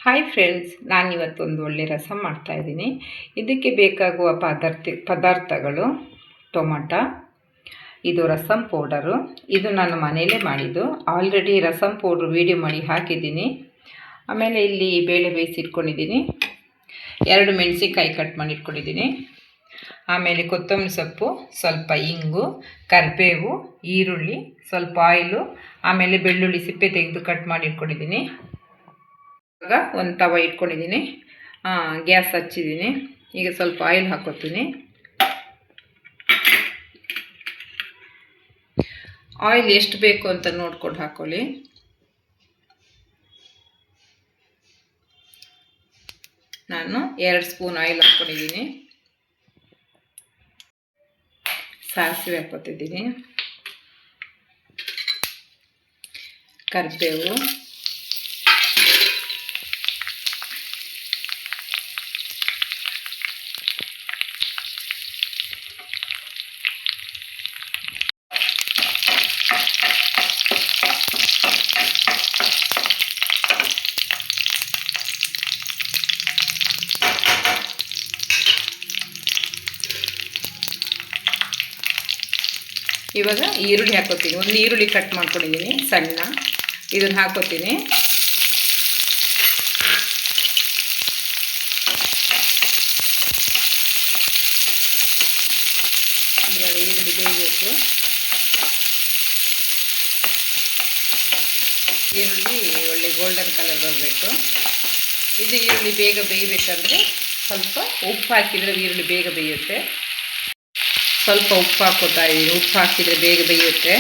Hi friends, ನಾನಿವತ್ತೊಂದು ಒಳ್ಳೆ ರಸ ಮಾಡ್ತಾಯಿದ್ದೀನಿ. ಇದಕ್ಕೆ ಬೇಕಾಗುವ ಪದಾರ್ಥಗಳು ಟೊಮಟೊ, ಇದು ರಸಮ್ ಪೌಡರು. ಇದು ನಾನು ಮನೆಯಲ್ಲೇ ಮಾಡಿದ್ದು. ಆಲ್ರೆಡಿ ರಸಮ್ ಪೌಡ್ರು ವೀಡಿಯೋ ಮಾಡಿ ಹಾಕಿದ್ದೀನಿ. ಆಮೇಲೆ ಇಲ್ಲಿ ಬೇಳೆ ಬೇಯಿಸಿಟ್ಕೊಂಡಿದ್ದೀನಿ. 2 ಮೆಣಸಿನ್ಕಾಯಿ ಕಟ್ ಮಾಡಿ ಇಟ್ಕೊಂಡಿದ್ದೀನಿ. ಆಮೇಲೆ ಕೊತ್ತಂಬರಿ ಸೊಪ್ಪು, ಸ್ವಲ್ಪ ಇಂಗು, ಕರಿಬೇವು, ಈರುಳ್ಳಿ, ಸ್ವಲ್ಪ ಆಯಿಲು, ಆಮೇಲೆ ಬೆಳ್ಳುಳ್ಳಿ ಸಿಪ್ಪೆ ತೆಗೆದು ಕಟ್ ಮಾಡಿ ಇಟ್ಕೊಂಡಿದ್ದೀನಿ. ಇವಾಗ ಒಂದು ತವ ಇಟ್ಕೊಂಡಿದ್ದೀನಿ, ಗ್ಯಾಸ್ ಹಚ್ಚಿದ್ದೀನಿ. ಈಗ ಸ್ವಲ್ಪ ಆಯಿಲ್ ಹಾಕೋತೀನಿ. ಆಯಿಲ್ ಎಷ್ಟು ಬೇಕು ಅಂತ ನೋಡ್ಕೊಂಡು ಹಾಕೊಳ್ಳಿ. ನಾನು 2 ಸ್ಪೂನ್ ಆಯಿಲ್ ಹಾಕ್ಕೊಂಡಿದ್ದೀನಿ. ಸಾಸಿವೆ ಹಾಕ್ಕೊತಿದ್ದೀನಿ, ಕರಿಬೇವು, ಇವಾಗ ಈರುಳ್ಳಿ ಹಾಕೋತೀನಿ. ಒಂದು ಈರುಳ್ಳಿ ಕಟ್ ಮಾಡ್ಕೊಂಡಿದ್ದೀನಿ ಸಣ್ಣ, ಇದನ್ನು ಹಾಕೋತೀನಿ. ಇವಾಗ ಈರುಳ್ಳಿ ಬೇಯಬೇಕು. ಈರುಳ್ಳಿ ಒಳ್ಳೆ ಗೋಲ್ಡನ್ ಕಲರ್ ಬರಬೇಕು. ಇದು ಈರುಳ್ಳಿ ಬೇಗ ಬೇಯಬೇಕಂದ್ರೆ ಸ್ವಲ್ಪ ಉಪ್ಪು ಹಾಕಿದರೆ ಈರುಳ್ಳಿ ಬೇಗ ಬೇಯುತ್ತೆ. ಸ್ವಲ್ಪ ಉಪ್ಪು ಹಾಕೋತಾ ಇದ್ದೀನಿ. ಉಪ್ಪು ಹಾಕಿದರೆ ಬೇಗ ಬೇಯುತ್ತೆ.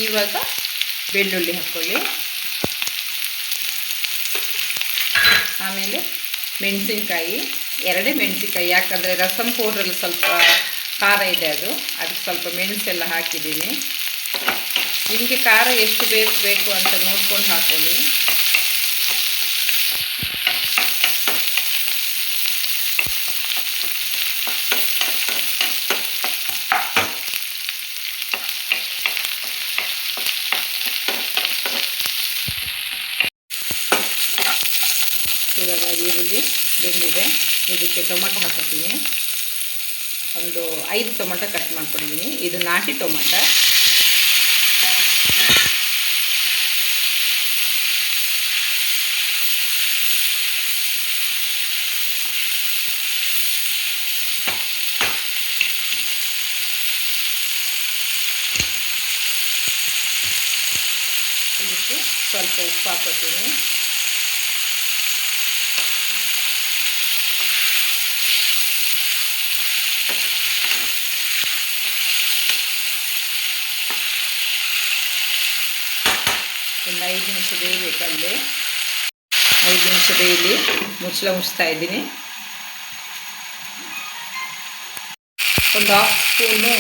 ಇವಾಗ ಬೆಳ್ಳುಳ್ಳಿ ಹಾಕ್ಕೊಳ್ಳಿ. ಆಮೇಲೆ ಮೆಣಸಿನ್ಕಾಯಿ, 2 ಮೆಣಸಿನ್ಕಾಯಿ, ಯಾಕಂದರೆ ರಸಮ್ ಪೌಡ್ರಲ್ಲಿ ಸ್ವಲ್ಪ ಖಾರ ಇದೆ, ಅದಕ್ಕೆ ಸ್ವಲ್ಪ ಮೆಣಸೆಲ್ಲ ಹಾಕಿದ್ದೀನಿ. ನಿಮಗೆ ಖಾರ ಎಷ್ಟು ಬೇಕು ಅಂತ ನೋಡ್ಕೊಂಡು ಹಾಕೊಳ್ಳಿ. ಇವಾಗ ಈರುಳ್ಳಿ ಬೆಂದಿದೆ. ಇದಕ್ಕೆ ಟೊಮಟೊ ಹಾಕೋತೀನಿ. ಒಂದು 5 ಟೊಮಟೊ ಕಟ್ ಮಾಡ್ಕೊಂಡಿದ್ದೀನಿ. ಇದು ನಾಟಿ ಟೊಮಟೊ. ಇದಕ್ಕೆ ಸ್ವಲ್ಪ ಉಪ್ಪು ಹಾಕೋತೀನಿ. ಒಂದು 5 ನಿಮಿಷ ಬೇಯಬೇಕಲ್ಲಿ. 5 ನಿಮಿಷ ಬೇಯಲಿ. ಮುಚ್ಚಳ ಮುಚ್ತಾ ಇದ್ದೀನಿ. ಒಂದು 1/2 ಸ್ಪೂನು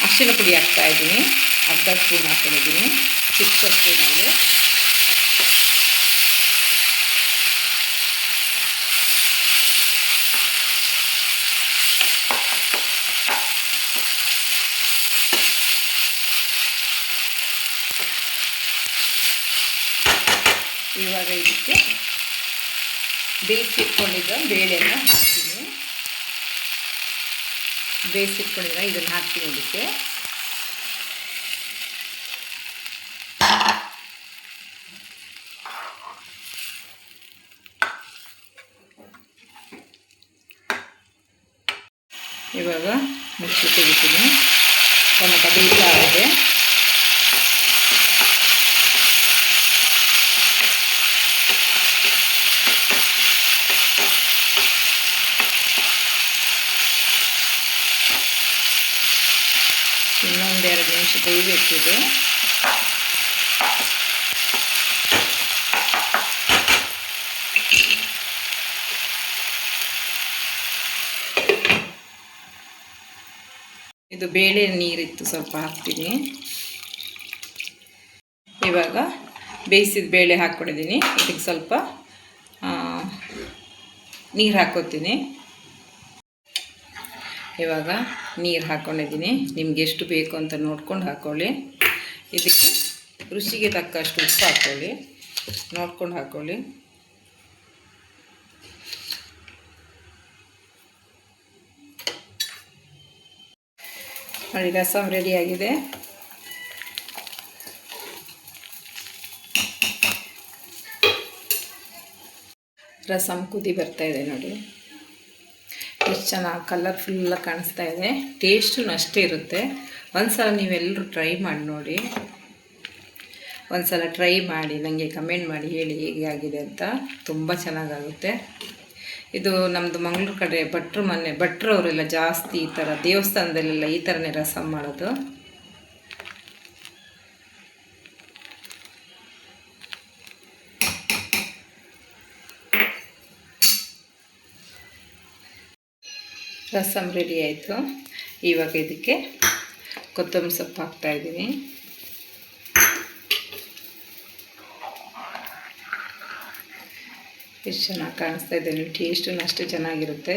ಅರಿಶಿನ ಪುಡಿ ಹಾಕ್ತಾ ಇದ್ದೀನಿ. ಅರ್ಧ ಸ್ಪೂನ್ ಹಾಕೊಂಡಿದ್ದೀನಿ ಚಿಕ್ಕ ಸ್ಪೂನಲ್ಲಿ. ಇವಾಗ ಇದಕ್ಕೆ ಬೇಯಿಸಿಟ್ಕೊಂಡಿದ್ದ ಬೇಳೆಯನ್ನು ಹಾಕ್ತೀನಿ. ಬೇಯಿಸಿಟ್ಕೊಂಡಿದ್ದ ಇದನ್ನು ಹಾಕ್ತೀನಿ. ಇದಕ್ಕೆ ಇವಾಗ ಮಿಕ್ಸಿ ತೆಗಿತೀನಿ. ಟೊಮಟೊ ಬೇಯ್ತಾ ಇದೆ. ಇನ್ನೊಂದು 2 ನಿಮಿಷ ಬೇಯಬೇಕಿದೆ. ಇದು ಬೇಳೆ ನೀರಿತ್ತು, ಸ್ವಲ್ಪ ಹಾಕ್ತೀನಿ. ಇವಾಗ ಬೇಯಿಸಿದ ಬೇಳೆ ಹಾಕ್ಕೊಂಡಿದ್ದೀನಿ. ಇದಕ್ಕೆ ಸ್ವಲ್ಪ ನೀರು ಹಾಕ್ಕೋತೀನಿ. ಇವಾಗ ನೀರು ಹಾಕ್ಕೊಂಡಿದ್ದೀನಿ. ನಿಮ್ಗೆ ಎಷ್ಟು ಬೇಕು ಅಂತ ನೋಡ್ಕೊಂಡು ಹಾಕ್ಕೊಳ್ಳಿ. ಇದಕ್ಕೆ ರುಚಿಗೆ ತಕ್ಕಷ್ಟು ಉಪ್ಪು ಹಾಕ್ಕೊಳ್ಳಿ, ನೋಡ್ಕೊಂಡು ಹಾಕ್ಕೊಳ್ಳಿ. ನೋಡಿ, ರಸಮ್ ರೆಡಿಯಾಗಿದೆ. ರಸಮ್ ಕುದಿ ಬರ್ತಾಯಿದೆ ನೋಡಿ, ಎಷ್ಟು ಚೆನ್ನಾಗಿ ಕಲರ್ಫುಲ್ಲಾಗಿ ಕಾಣಿಸ್ತಾ ಇದೆ. ಟೇಸ್ಟು ಅಷ್ಟೇ ಇರುತ್ತೆ. ಒಂದು ಸಲ ನೀವೆಲ್ಲರೂ ಟ್ರೈ ಮಾಡಿ ನೋಡಿ. ಒಂದು ಸಲ ಟ್ರೈ ಮಾಡಿ ನನಗೆ ಕಮೆಂಟ್ ಮಾಡಿ ಹೇಳಿ ಹೇಗೆ ಆಗಿದೆ ಅಂತ. ತುಂಬ ಚೆನ್ನಾಗಾಗುತ್ತೆ. ಇದು ನಮ್ಮದು ಮಂಗಳೂರು ಕಡೆ ಭಟ್ರು ಅವರೆಲ್ಲ ಜಾಸ್ತಿ ಈ ಥರ ದೇವಸ್ಥಾನದಲ್ಲೆಲ್ಲ ಈ ಥರನೇ ರಸಮ್ ಮಾಡೋದು. ರಸಮ್ ರೆಡಿ ಆಯಿತು. ಇವಾಗ ಇದಕ್ಕೆ ಕೊತ್ತಂಬರಿ ಸೊಪ್ಪು ಹಾಕ್ತಾಯಿದ್ದೀನಿ. ಎಷ್ಟು ಚೆನ್ನಾಗಿ ಕಾಣಿಸ್ತಾ ಇದೆ. ನೀವು ಟೇಸ್ಟು ಅಷ್ಟೇ ಚೆನ್ನಾಗಿರುತ್ತೆ.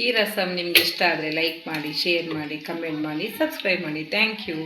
ಈ ರಸಮ್ ನಿಮ್ಗೆ ಇಷ್ಟ ಆದರೆ ಲೈಕ್ ಮಾಡಿ, ಶೇರ್ ಮಾಡಿ, ಕಮೆಂಟ್ ಮಾಡಿ, ಸಬ್ಸ್ಕ್ರೈಬ್ ಮಾಡಿ. Thank you.